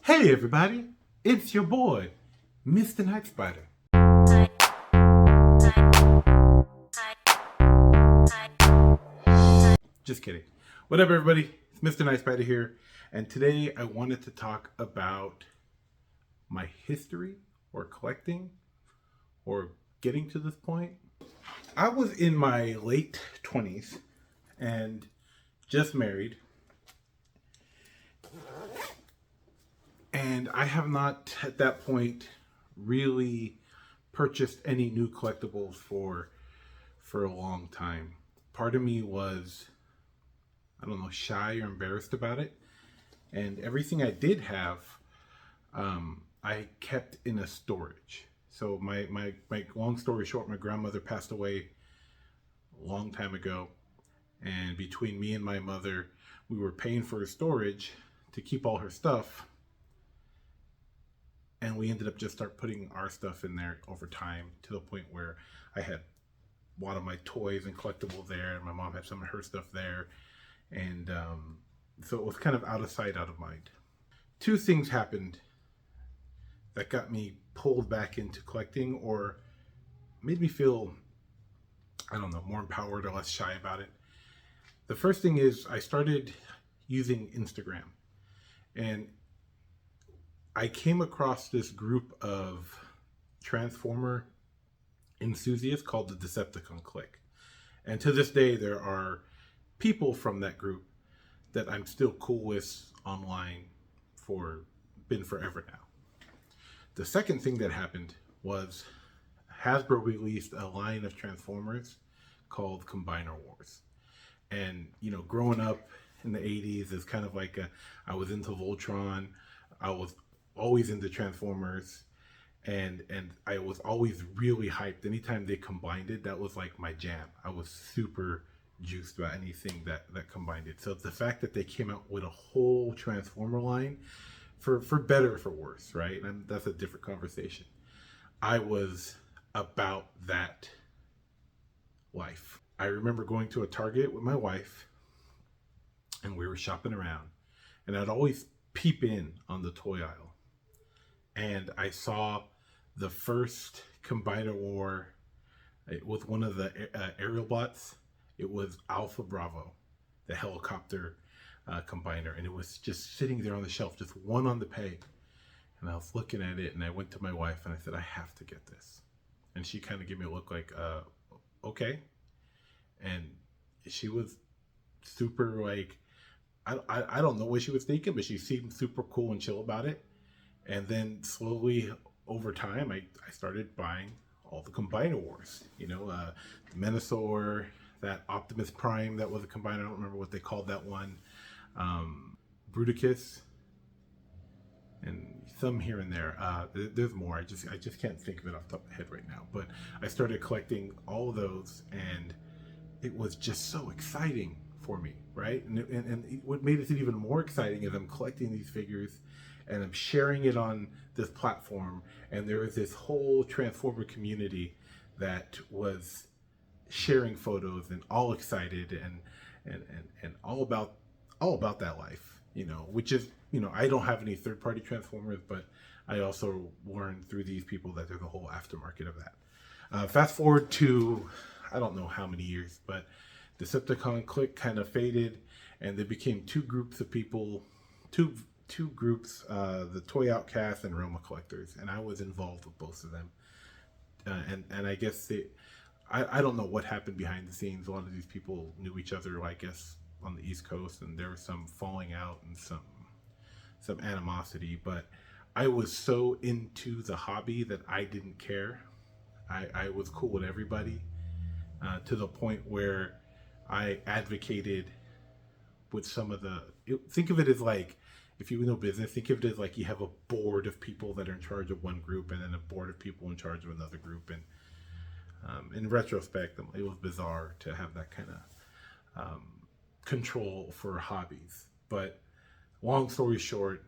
Hey everybody, it's your boy, Mr. Nightspyder. Just kidding. Whatever everybody, it's Mr. Nightspyder here, and today I wanted to talk about my history or collecting or getting to this point. I was in my late 20s and just married. And I have not, at that point, really purchased any new collectibles for a long time. Part of me was, I don't know, shy or embarrassed about it. And everything I did have, I kept in a storage. So my long story short, my grandmother passed away a long time ago. And between me and my mother, we were paying for her storage to keep all her stuff. And we ended up just start putting our stuff in there over time to the point where I had a lot of my toys and collectibles there, and my mom had some of her stuff there. And so it was kind of out of sight, out of mind. Two things happened that got me pulled back into collecting or made me feel, I don't know, more empowered or less shy about it. The first thing is I started using Instagram. And I came across this group of Transformer enthusiasts called the Decepticon Clique. And to this day, there are people from that group that I'm still cool with online been forever now. The second thing that happened was Hasbro released a line of Transformers called Combiner Wars. And, you know, growing up in the 80s is kind of like I was into Voltron. I was always into Transformers, and I was always really hyped. Anytime they combined it, that was like my jam. I was super juiced about anything that combined it. So the fact that they came out with a whole Transformer line, for better or for worse, right? And that's a different conversation. I was about that life. I remember going to a Target with my wife, and we were shopping around, and I'd always peep in on the toy aisle. And I saw the first Combiner War. It was one of the aerial bots. It was Alpha Bravo, the helicopter combiner. And it was just sitting there on the shelf, just one on the peg. And I was looking at it, and I went to my wife, and I said, I have to get this. And she kind of gave me a look like, okay. And she was super like, I don't know what she was thinking, but she seemed super cool and chill about it. And then slowly over time, I started buying all the Combiner Wars. You know, the Menasor, that Optimus Prime that was a Combiner. I don't remember what they called that one. Bruticus, and some here and there. There's more. I just can't think of it off the top of my head right now. But I started collecting all of those, and it was just so exciting for me, right? And what made it even more exciting is I'm collecting these figures and I'm sharing it on this platform, and there was this whole Transformer community that was sharing photos and all excited and all about that life, you know, which is, you know, I don't have any third-party Transformers, but I also learned through these people that there's a whole aftermarket of that. Fast forward to, I don't know how many years, but Decepticon Clique kind of faded, and there became two groups of people, two groups, the Toy Outcast and Roma Collectors, and I was involved with both of them. And I guess I don't know what happened behind the scenes. A lot of these people knew each other, I guess, on the East Coast, and there was some falling out and some animosity. But I was so into the hobby that I didn't care. I was cool with everybody, to the point where I advocated with some of think of it as like, if you know business, think of it as like you have a board of people that are in charge of one group and then a board of people in charge of another group. And in retrospect, it was bizarre to have that kind of control for hobbies. But long story short,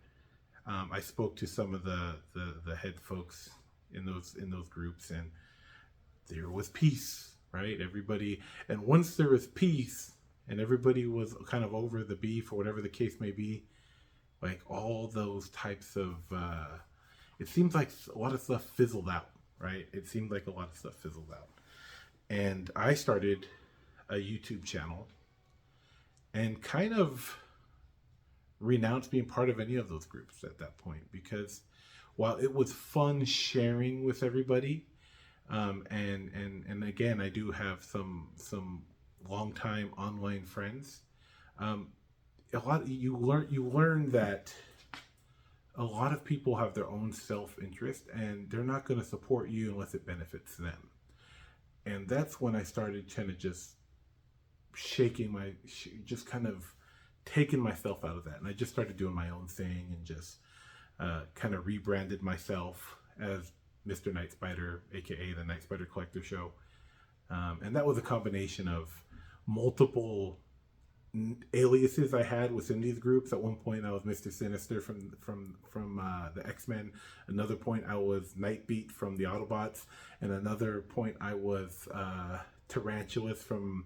I spoke to some of the head folks in those groups, and there was peace, right? Everybody, and once there was peace and everybody was kind of over the beef or whatever the case may be, like all those types of it seems like a lot of stuff fizzled out, right? It seemed like a lot of stuff fizzled out. And I started a YouTube channel and kind of renounced being part of any of those groups at that point, because while it was fun sharing with everybody, and again, I do have some longtime online friends. Um, a lot you learn that a lot of people have their own self interest, and they're not going to support you unless it benefits them. And that's when I started kind of just shaking just kind of taking myself out of that, and I just started doing my own thing and just kind of rebranded myself as Mr. Nightspyder, aka the Nightspyder Collector Show. And that was a combination of multiple aliases I had within these groups. At one point, I was Mr. Sinister from the X-Men. Another point, I was Nightbeat from the Autobots, and another point, I was Tarantulas from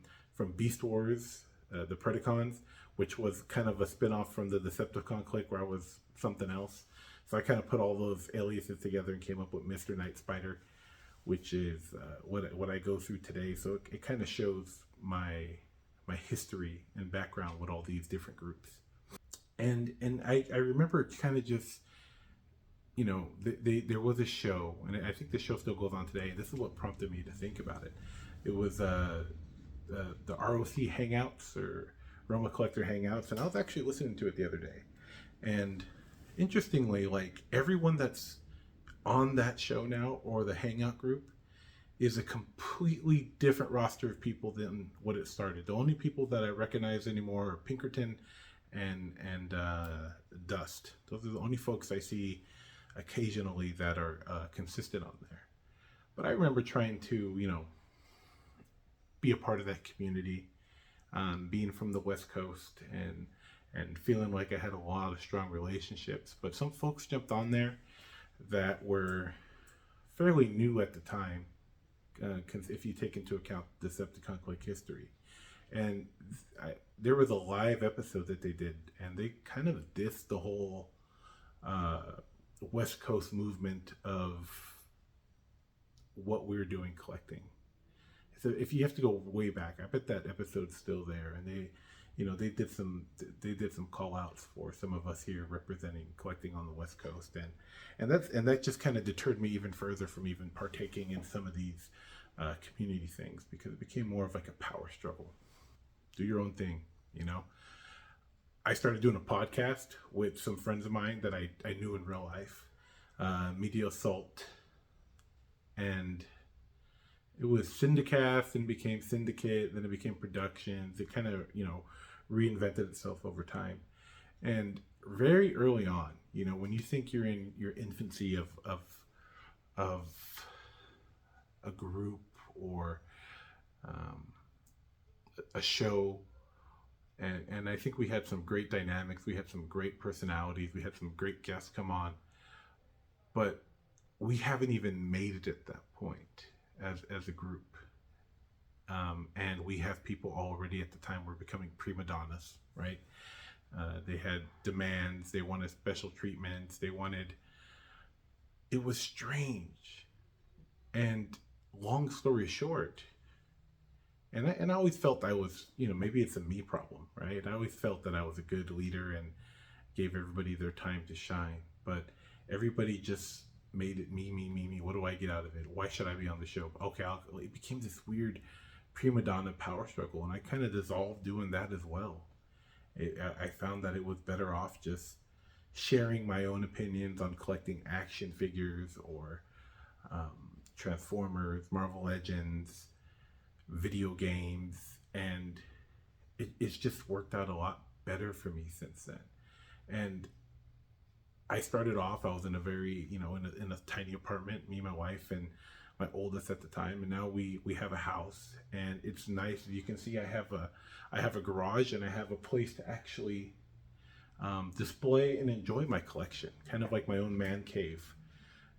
Beast Wars, the Predacons, which was kind of a spin-off from the Decepticon clique where I was something else. So I kind of put all those aliases together and came up with Mr. Nightspyder, which is what I go through today. So it kind of shows my history and background with all these different groups. And I remember kind of just, there was a show, and I think the show still goes on today. This is what prompted me to think about it. It was the ROC Hangouts, or Roma Collector Hangouts, and I was actually listening to it the other day. And interestingly, like everyone that's on that show now, or the Hangout group, is a completely different roster of people than what it started. The only people that I recognize anymore are Pinkerton and Dust. Those are the only folks I see occasionally that are consistent on there. But I remember trying to, be a part of that community, being from the West Coast and feeling like I had a lot of strong relationships. But some folks jumped on there that were fairly new at the time, if you take into account Decepticon clique history. And there was a live episode that they did, and they kind of dissed the whole West Coast movement of what we're doing collecting. So if you have to go way back, I bet that episode's still there, and they did some call outs for some of us here representing collecting on the West Coast, and that just kind of deterred me even further from even partaking in some of these community things, because it became more of like a power struggle. Do your own thing, I started doing a podcast with some friends of mine that I knew in real life, Media Assault, and it was Syndicast, and became Syndicate, then it became Productions. It kind of, reinvented itself over time. And very early on, when you think you're in your infancy of a group or a show, and I think we had some great dynamics, we had some great personalities, we had some great guests come on, but we haven't even made it at that point as a group. And we have people already at the time were becoming prima donnas, right? They had demands, they wanted special treatments, it was strange. And long story short, and I always felt I was, maybe it's a me problem, right? I always felt that I was a good leader and gave everybody their time to shine, but everybody just made it me. What do I get out of it? Why should I be on the show? Okay, it became this weird prima donna power struggle, and I kind of dissolved doing that as well. I found that it was better off just sharing my own opinions on collecting action figures or Transformers, Marvel Legends, video games, and it's just worked out a lot better for me since then. And I started off, I was in a very, in a tiny apartment, me, my wife, and my oldest at the time, and now we have a house, and it's nice. You can see I have a garage, and I have a place to actually display and enjoy my collection, kind of like my own man cave,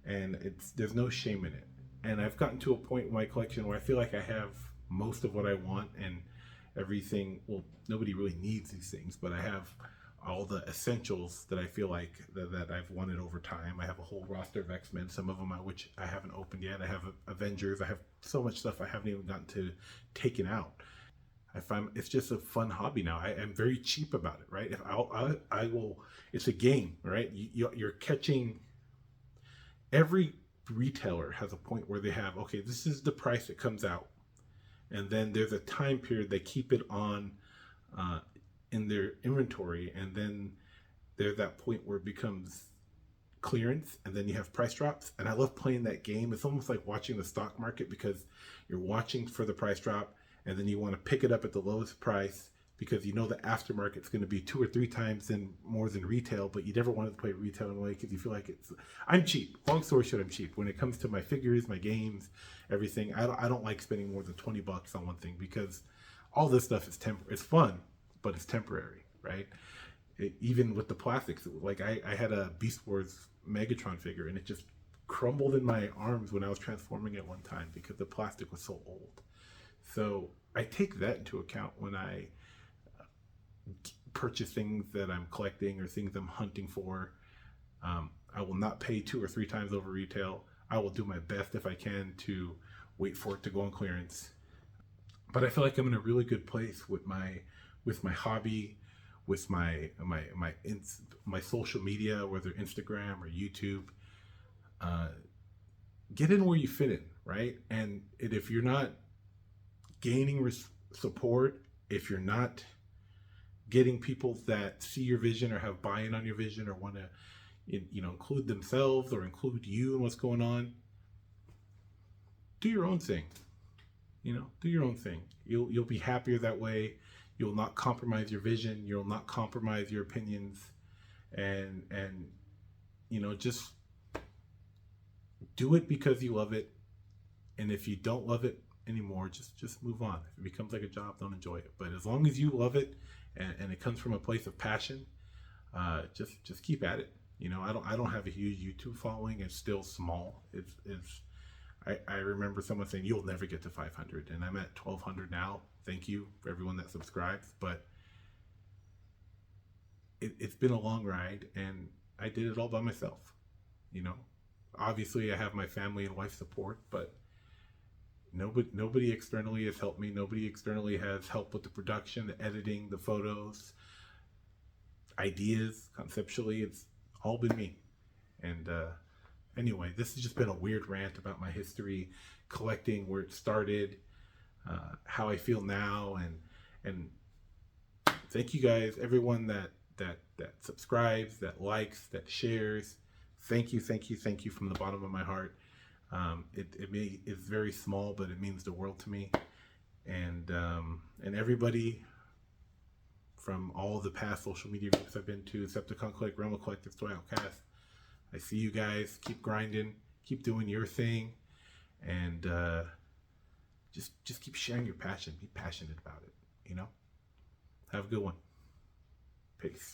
and there's no shame in it. And I've gotten to a point in my collection where I feel like I have most of what I want and everything. Well, nobody really needs these things, but I have all the essentials that I feel like that I've wanted over time. I have a whole roster of X-Men, some of them which I haven't opened yet. I have Avengers. I have so much stuff I haven't even gotten to taken out. I find it's just a fun hobby now. I am very cheap about it, right? If I will, it's a game, right? You're catching. Every retailer has a point where they have, okay, this is the price it comes out, and then there's a time period they keep it on in their inventory, and then there's that point where it becomes clearance, and then you have price drops. And I love playing that game. It's almost like watching the stock market, because you're watching for the price drop, and then you want to pick it up at the lowest price because you know the aftermarket's going to be 2 or 3 times more than retail, but you never wanted to play retail anyway because you feel like I'm cheap. Long story short, I'm cheap when it comes to my figures, my games, everything. I don't like spending more than $20 on one thing, because all this stuff is it's fun, but it's temporary, right? Even with the plastics, like I had a Beast Wars Megatron figure, and it just crumbled in my arms when I was transforming it one time because the plastic was so old. So I take that into account when I purchase things that I'm collecting or things I'm hunting for. I will not pay 2 or 3 times over retail. I will do my best if I can to wait for it to go on clearance. But I feel like I'm in a really good place with my hobby, with my social media, whether Instagram or YouTube. Get in where you fit in, right? And if you're not gaining support, if you're not getting people that see your vision or have buy-in on your vision or want to, include themselves or include you in what's going on, do your own thing. Do your own thing. You'll be happier that way. You'll not compromise your vision. You'll not compromise your opinions, and just do it because you love it. And if you don't love it anymore, just move on. If it becomes like a job, don't enjoy it. But as long as you love it and it comes from a place of passion, just keep at it. I don't have a huge YouTube following. It's still small. I remember someone saying you'll never get to 500, and I'm at 1,200 now. Thank you for everyone that subscribes, but it's been a long ride, and I did it all by myself. Obviously I have my family and wife support, but nobody externally has helped me. Nobody externally has helped with the production, the editing, the photos, ideas, conceptually. It's all been me. And anyway, this has just been a weird rant about my history, collecting, where it started, how I feel now, and thank you guys, everyone that subscribes, that likes, that shares. Thank you from the bottom of my heart. It's very small, but it means the world to me. And everybody from all the past social media groups I've been to, Decepticon Collect, Realm Collective, to Outcast, I see you guys. Keep grinding, keep doing your thing, and just keep sharing your passion. Be passionate about it. Have a good one. Peace.